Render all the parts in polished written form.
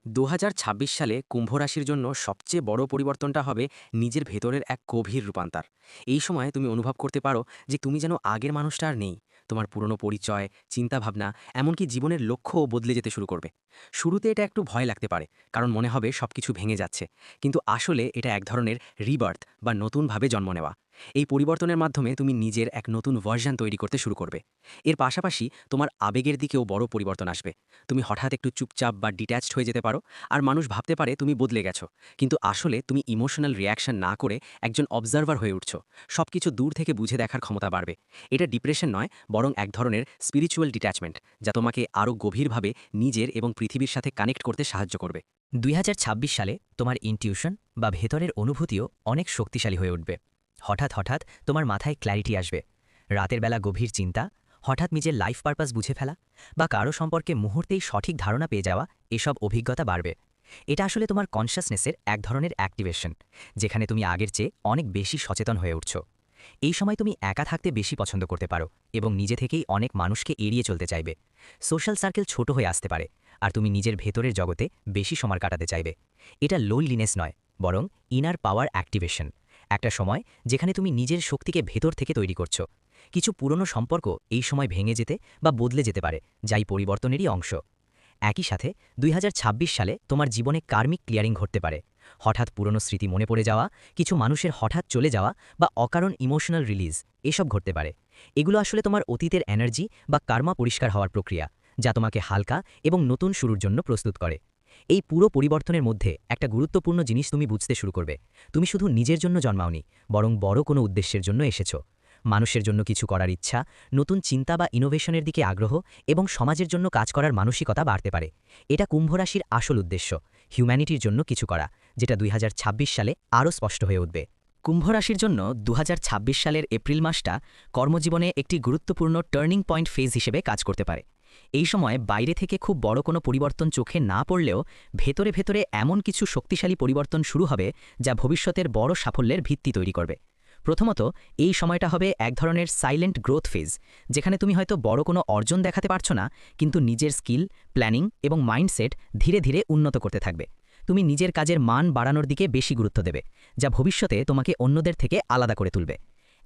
২০২৬ সালে কুম্ভ রাশির জন্য সবচেয়ে বড় পরিবর্তনটা হবে নিজের ভেতরের এক গভীর রূপান্তর। এই সময় তুমি অনুভব করতে পারো যে তুমি যেন আগের মানুষটা আর নেই। তোমার পুরনো পরিচয়, চিন্তাভাবনা, এমনকি জীবনের লক্ষ্যও বদলে যেতে শুরু করবে। শুরুতে এটা একটু ভয় লাগতে পারে, কারণ মনে হবে সবকিছু ভেঙে যাচ্ছে। কিন্তু আসলে এটা এক ধরনের রিবার্থ বা নতুনভাবে জন্ম নেওয়া। এই পরিবর্তনের মাধ্যমে তুমি নিজের এক নতুন ভার্সন তৈরি করতে শুরু করবে। এর পাশাপাশি তোমার আবেগের দিকেও বড় পরিবর্তন আসবে। তুমি হঠাৎ একটু চুপচাপ বা ডিট্যাচড হয়ে যেতে পারো, আর মানুষ ভাবতে পারে তুমি বদলে গেছো। কিন্তু আসলে তুমি ইমোশনাল রিয়াকশন না করে একজন অবজারভার হয়ে উঠছো। সবকিছু দূর থেকে বুঝে দেখার ক্ষমতা বাড়বে। এটা ডিপ্রেশন নয়, বরং এক ধরনের স্পিরিচুয়াল ডিট্যাচমেন্ট, যা তোমাকে আরও গভীরভাবে নিজের এবং পৃথিবীর সাথে কানেক্ট করতে সাহায্য করবে। ২০২৬ সালে তোমার ইনটিউশন বা ভেতরের অনুভূতিও অনেক শক্তিশালী হয়ে উঠবে। হঠাৎ হঠাৎ তোমার মাথায় ক্ল্যারিটি আসবে। রাতের বেলা গভীর চিন্তা, হঠাৎ নিজের লাইফ পারপাস বুঝে ফেলা বা কারো সম্পর্কে মুহূর্তেই সঠিক ধারণা পেয়ে যাওয়া, এসব অভিজ্ঞতা বাড়বে। এটা আসলে তোমার কনশাসনেসের এক ধরনের অ্যাক্টিভেশন, যেখানে তুমি আগের চেয়ে অনেক বেশি সচেতন হয়ে উঠছো। এই সময় তুমি একা থাকতে বেশি পছন্দ করতে পারো এবং নিজে থেকেই অনেক মানুষকে এড়িয়ে চলতে চাইবে। সোশ্যাল সার্কেল ছোট হয়ে আসতে পারে, আর তুমি নিজের ভেতরের জগতে বেশি সময় কাটাতে চাইবে। এটা লোনলিনেস নয়, বরং ইনার পাওয়ার অ্যাক্টিভেশন। একটা সময় যেখানে তুমি নিজের শক্তিকে ভেতর থেকে তৈরি করছো। কিছু পুরনো সম্পর্ক এই সময় ভেঙে যেতে বা বদলে যেতে পারে, যাই পরিবর্তনেরই অংশ। একই সাথে ২০২৬ সালে তোমার জীবনে কার্মিক ক্লিয়ারিং ঘটতে পারে। হঠাৎ পুরনো স্মৃতি মনে পড়ে যাওয়া, কিছু মানুষের হঠাৎ চলে যাওয়া বা অকারণ ইমোশনাল রিলিজ, এসব ঘটতে পারে। এগুলো আসলে তোমার অতীতের এনার্জি বা কার্মা পরিষ্কার হওয়ার প্রক্রিয়া, যা তোমাকে হালকা এবং নতুন শুরুর জন্য প্রস্তুত করে। এই পুরো পরিবর্তনের মধ্যে একটা গুরুত্বপূর্ণ জিনিস তুমি বুঝতে শুরু করবে। তুমি শুধু নিজের জন্য জন্মাওনি, বরং বড় কোনো উদ্দেশ্যের জন্য এসেছো। মানুষের জন্য কিছু করার ইচ্ছা, নতুন চিন্তা বা ইনোভেশনের দিকে আগ্রহ এবং সমাজের জন্য কাজ করার মানসিকতা বাড়তে পারে। এটা কুম্ভ রাশির আসল উদ্দেশ্য, হিউম্যানিটির জন্য কিছু করা, যেটা ২০২৬ সালে আরও স্পষ্ট হয়ে উঠবে। কুম্ভ রাশির জন্য ২০২৬ সালের এপ্রিল মাসটা কর্মজীবনে একটি গুরুত্বপূর্ণ টার্নিং পয়েন্ট ফেজ হিসেবে কাজ করতে পারে। এই সময় বাইরে থেকে খুব বড় কোনো পরিবর্তন চোখে না পড়লেও ভেতরে ভেতরে এমন কিছু শক্তিশালী পরিবর্তন শুরু হবে, যা ভবিষ্যতের বড় সাফল্যের ভিত্তি তৈরি করবে। প্রথমত, এই সময়টা হবে এক ধরনের সাইলেন্ট গ্রোথ ফেজ, যেখানে তুমি হয়তো বড় কোনো অর্জন দেখাতে পারছো না, কিন্তু নিজের স্কিল, প্ল্যানিং এবং মাইন্ডসেট ধীরে ধীরে উন্নত করতে থাকবে। তুমি নিজের কাজের মান বাড়ানোর দিকে বেশি গুরুত্ব দেবে, যা ভবিষ্যতে তোমাকে অন্যদের থেকে আলাদা করে তুলবে।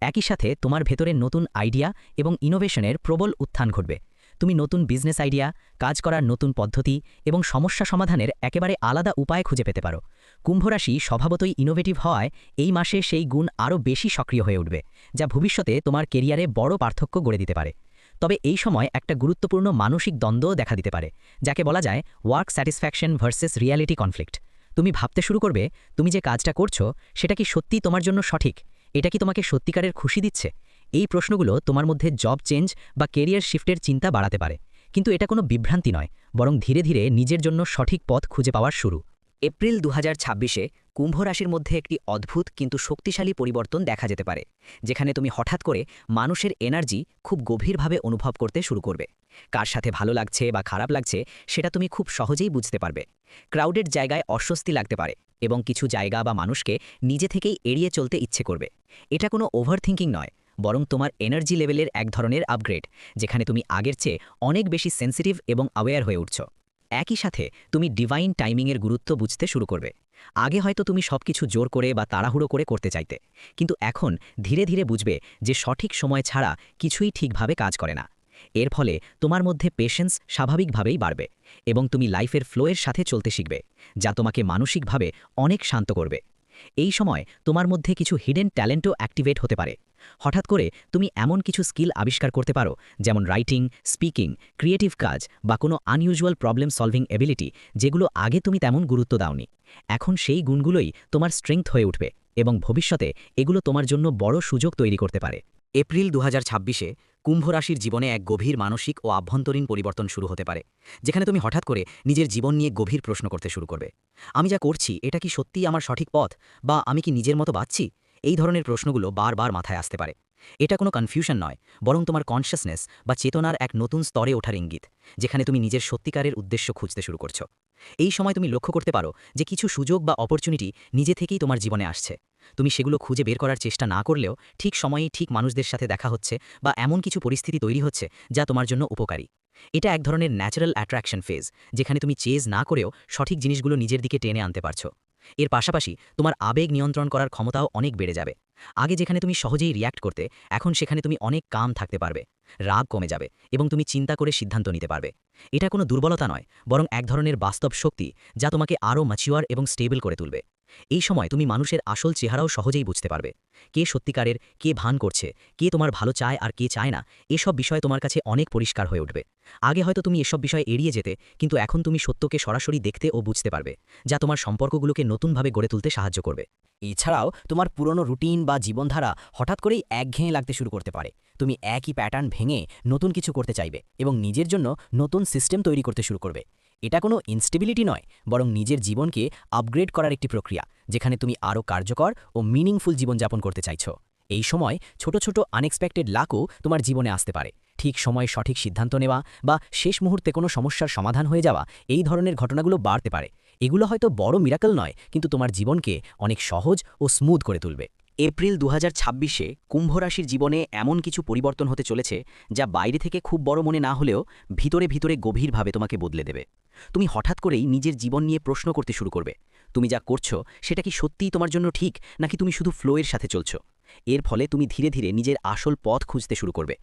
একই সাথে তোমার ভেতরে নতুন আইডিয়া এবং ইনোভেশনের প্রবল উত্থান ঘটবে। তুমি নতুন বিজনেস আইডিয়া, কাজ করার নতুন পদ্ধতি এবং সমস্যা সমাধানের একেবারে আলাদা উপায় খুঁজে পেতে পারো। কুম্ভরাশি স্বভাবতই ইনোভেটিভ হওয়ায় এই মাসে সেই গুণ আরও বেশি সক্রিয় হয়ে উঠবে, যা ভবিষ্যতে তোমার কেরিয়ারে বড় পার্থক্য গড়ে দিতে পারে। তবে এই সময় একটা গুরুত্বপূর্ণ মানসিক দ্বন্দ্বও দেখা দিতে পারে, যাকে বলা যায় work satisfaction versus reality conflict. তুমি ভাবতে শুরু করবে, তুমি যে কাজটা করছো সেটা কি সত্যিই তোমার জন্য সঠিক? এটা কি তোমাকে সত্যিকারের খুশি দিচ্ছে? এই প্রশ্নগুলো তোমার মধ্যে জব চেঞ্জ বা কেরিয়ার শিফটের চিন্তা বাড়াতে পারে। কিন্তু এটা কোনো বিভ্রান্তি নয়, বরং ধীরে ধীরে নিজের জন্য সঠিক পথ খুঁজে পাওয়ার শুরু। এপ্রিল ২০২৬-এ কুম্ভ রাশির মধ্যে একটি অদ্ভুত কিন্তু শক্তিশালী পরিবর্তন দেখা যেতে পারে, যেখানে তুমি হঠাৎ করে মানুষের এনার্জি খুব গভীরভাবে অনুভব করতে শুরু করবে। কার সাথে ভালো লাগছে বা খারাপ লাগছে সেটা তুমি খুব সহজেই বুঝতে পারবে। ক্রাউডেড জায়গায় অস্বস্তি লাগতে পারে এবং কিছু জায়গা বা মানুষকে নিজে থেকেই এড়িয়ে চলতে ইচ্ছে করবে। এটা কোনো ওভার থিঙ্কিং নয়, বরং তোমার এনার্জি লেভেলের এক ধরনের আপগ্রেড, যেখানে তুমি আগের চেয়ে অনেক বেশি সেন্সিটিভ এবং অ্যাওয়্যার হয়ে উঠছ। একই সাথে তুমি ডিভাইন টাইমিংয়ের গুরুত্ব বুঝতে শুরু করবে। আগে হয়তো তুমি সবকিছু জোর করে বা তাড়াহুড়ো করে করতে চাইতে, কিন্তু এখন ধীরে ধীরে বুঝবে যে সঠিক সময় ছাড়া কিছুই ঠিকভাবে কাজ করে না। এর ফলে তোমার মধ্যে পেশেন্স স্বাভাবিকভাবেই বাড়বে এবং তুমি লাইফের ফ্লোয়ের সাথে চলতে শিখবে, যা তোমাকে মানসিকভাবে অনেক শান্ত করবে। এই সময় তোমার মধ্যে কিছু হিডেন ট্যালেন্টও অ্যাক্টিভেট হতে পারে। হঠাৎ করে তুমি এমন কিছু স্কিল আবিষ্কার করতে পারো, যেমন রাইটিং, স্পিকিং, ক্রিয়েটিভ কাজ বা কোনো আনইউজুয়াল প্রবলেম সলভিং এবিলিটি, যেগুলো আগে তুমি তেমন গুরুত্ব দাওনি। এখন সেই গুণগুলোই তোমার স্ট্রেংথ হয়ে উঠবে এবং ভবিষ্যতে এগুলো তোমার জন্য বড় সুযোগ তৈরি করতে পারে। এপ্রিল ২০২৬-এ কুম্ভ রাশির জীবনে এক গভীর মানসিক ও আভ্যন্তরীণ পরিবর্তন শুরু হতে পারে, যেখানে তুমি হঠাৎ করে নিজের জীবন নিয়ে গভীর প্রশ্ন করতে শুরু করবে। আমি যা করছি এটা কি সত্যিই আমার সঠিক পথ, বা আমি কি নিজের মতো বাঁচছি? এই ধরনের প্রশ্নগুলো বারবার মাথায় আসতে পারে। এটা কোনো কনফিউশন নয়, বরং তোমার কনশাসনেস বা চেতনার এক নতুন স্তরে ওঠার ইঙ্গিত, যেখানে তুমি নিজের সত্যিকারের উদ্দেশ্য খুঁজতে শুরু করছো। এই সময় তুমি লক্ষ্য করতে পারো যে কিছু সুযোগ বা অপরচুনিটি নিজে থেকেই তোমার জীবনে আসছে। তুমি সেগুলো খুঁজে বের করার চেষ্টা না করলেও ঠিক সময়েই ঠিক মানুষদের সাথে দেখা হচ্ছে বা এমন কিছু পরিস্থিতি তৈরি হচ্ছে যা তোমার জন্য উপকারী। এটা এক ধরনের ন্যাচারাল অ্যাট্রাকশন ফেজ, যেখানে তুমি চেজ না করেও সঠিক জিনিসগুলো নিজের দিকে টেনে আনতে পারছো। এর পাশাপাশি তোমার আবেগ নিয়ন্ত্রণ করার ক্ষমতাও অনেক বেড়ে যাবে। আগে যেখানে তুমি সহজেই রিয়্যাক্ট করতে, এখন সেখানে তুমি অনেক কাম থাকতে পারবে। রাগ কমে যাবে এবং তুমি চিন্তা করে সিদ্ধান্ত নিতে পারবে। এটা কোনো দুর্বলতা নয়, বরং এক ধরনের বাস্তব শক্তি যা তোমাকে আরও ম্যাচিউর এবং স্টেবল করে তুলবে। এই সময় তুমি মানুষের আসল চেহারাও সহজেই বুঝতে পারবে। কে সত্যিকারের, কে ভান করছে, কে তোমার ভালো চায় আর কে চায় না, এসব বিষয় তোমার কাছে অনেক পরিষ্কার হয়ে উঠবে। আগে হয়তো তুমি এসব বিষয় এড়িয়ে যেতে, কিন্তু এখন তুমি সত্যকে সরাসরি দেখতে ও বুঝতে পারবে, যা তোমার সম্পর্কগুলোকে নতুনভাবে গড়ে তুলতে সাহায্য করবে। এছাড়াও তোমার পুরনো রুটিন বা জীবনধারা হঠাৎ করেই একঘেয়ে লাগতে শুরু করতে পারে। তুমি একই প্যাটার্ন ভেঙে নতুন কিছু করতে চাইবে এবং নিজের জন্য নতুন সিস্টেম তৈরি করতে শুরু করবে। এটা কোনো ইনস্টেবিলিটি নয়, বরং নিজের জীবনকে আপগ্রেড করার একটি প্রক্রিয়া, যেখানে তুমি আরও কার্যকর ও মিনিংফুল জীবনযাপন করতে চাইছো। এই সময় ছোট ছোট আনএক্সপেক্টেড লাকও তোমার জীবনে আসতে পারে। ঠিক সময়ে সঠিক সিদ্ধান্ত নেওয়া বা শেষ মুহূর্তে কোনো সমস্যার সমাধান হয়ে যাওয়া, এই ধরনের ঘটনাগুলো বাড়তে পারে। এগুলো হয়তো বড় মিরাকল নয়, কিন্তু তোমার জীবনকে অনেক সহজ ও স্মুথ করে তুলবে। এপ্রিল ২০২৬-এ কুম্ভ রাশির জীবনে এমন কিছু পরিবর্তন হতে চলেছে যা বাইরে থেকে খুব বড় মনে না হলেও ভিতরে ভিতরে গভীরভাবে তোমাকে বদলে দেবে। তুমি হঠাৎ করেই নিজের জীবন নিয়ে প্রশ্ন করতে শুরু করবে, তুমি যা করছো সেটা কি সত্যিই তোমার জন্য ঠিক, নাকি তুমি শুধু ফ্লোয়ের সাথে চলছো। এর ফলে তুমি ধীরে ধীরে নিজের আসল পথ খুঁজতে শুরু করবে।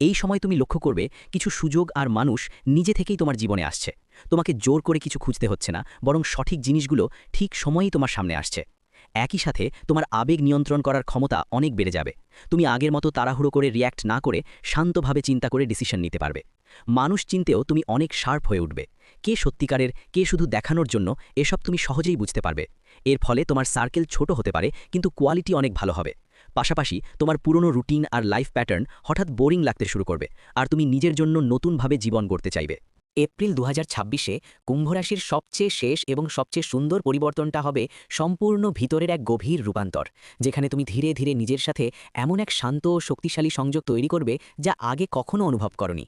এই সময় তুমি লক্ষ্য করবে কিছু সুযোগ আর মানুষ নিজে থেকেই তোমার জীবনে আসছে। তোমাকে জোর করে কিছু খুঁজতে হচ্ছে না, বরং সঠিক জিনিসগুলো ঠিক সময়েই তোমার সামনে আসছে। একই সাথে তোমার আবেগ নিয়ন্ত্রণ করার ক্ষমতা অনেক বেড়ে যাবে। তুমি আগের মতো তাড়াহুড়ো করে রিয়্যাক্ট না করে শান্তভাবে চিন্তা করে ডিসিশন নিতে পারবে। মানুষ চিনতেও তুমি অনেক শার্প হয়ে উঠবে। কে সত্যিকারের, কে শুধু দেখানোর জন্য, এসব তুমি সহজেই বুঝতে পারবে। এর ফলে তোমার সার্কেল ছোট হতে পারে, কিন্তু কোয়ালিটি অনেক ভালো হবে। পাশাপাশি তোমার পুরনো রুটিন আর লাইফ প্যাটার্ন হঠাৎ বোরিং লাগতে শুরু করবে, আর তুমি নিজের জন্য নতুনভাবে জীবন গড়তে চাইবে। এপ্রিল ২০২৬-এ কুম্ভরাশির সবচেয়ে শেষ এবং সবচেয়ে সুন্দর পরিবর্তনটা হবে সম্পূর্ণ ভিতরের এক গভীর রূপান্তর, যেখানে তুমি ধীরে ধীরে নিজের সাথে এমন এক শান্ত ও শক্তিশালী সংযোগ তৈরি করবে যা আগে কখনো অনুভব করনি।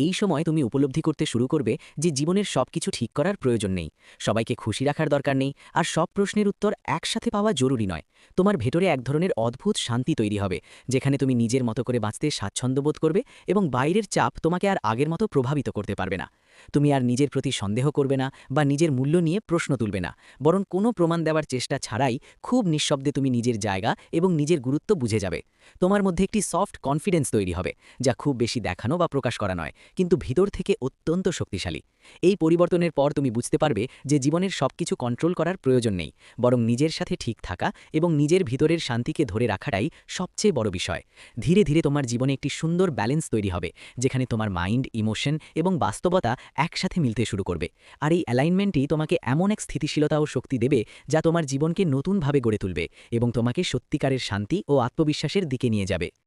এই সময় তুমি উপলব্ধি করতে শুরু করবে যে জীবনের সবকিছু ঠিক করার প্রয়োজন নেই, সবাইকে খুশি রাখার দরকার নেই, আর সব প্রশ্নের উত্তর একসাথে পাওয়া জরুরি নয়। তোমার ভেতরে এক ধরনের অদ্ভুত শান্তি তৈরি হবে, যেখানে তুমি নিজের মতো করে বাঁচতে স্বাচ্ছন্দ্য বোধ করবে এবং বাইরের চাপ তোমাকে আর আগের মতো প্রভাবিত করতে পারবে না। তুমি আর নিজের প্রতি সন্দেহ করবে না বা নিজের মূল্য নিয়ে প্রশ্ন তুলবে না, বরং কোনো প্রমাণ দেওয়ার চেষ্টা ছাড়াই খুব নিঃশব্দে তুমি নিজের জায়গা এবং নিজের গুরুত্ব বুঝে যাবে। তোমার মধ্যে একটি সফট কনফিডেন্স তৈরি হবে, যা খুব বেশি দেখানো বা প্রকাশ করা নয়, কিন্তু ভিতর থেকে অত্যন্ত শক্তিশালী। এই পরিবর্তনের পর তুমি বুঝতে পারবে যে জীবনের সবকিছু কন্ট্রোল করার প্রয়োজন নেই, বরং নিজের সাথে ঠিক থাকা এবং নিজের ভিতরের শান্তিকে ধরে রাখাটাই সবচেয়ে বড় বিষয়। ধীরে ধীরে তোমার জীবনে একটি সুন্দর ব্যালেন্স তৈরি হবে, যেখানে তোমার মাইন্ড, ইমোশন এবং বাস্তবতা একসাথে মিলতে শুরু করবে। আর এই অ্যালাইনমেন্টই তোমাকে এমন এক স্থিতিশীলতা ও শক্তি দেবে যা তোমার জীবনকে নতুনভাবে গড়ে তুলবে এবং তোমাকে সত্যিকারের শান্তি ও আত্মবিশ্বাসের দিকে নিয়ে যাবে।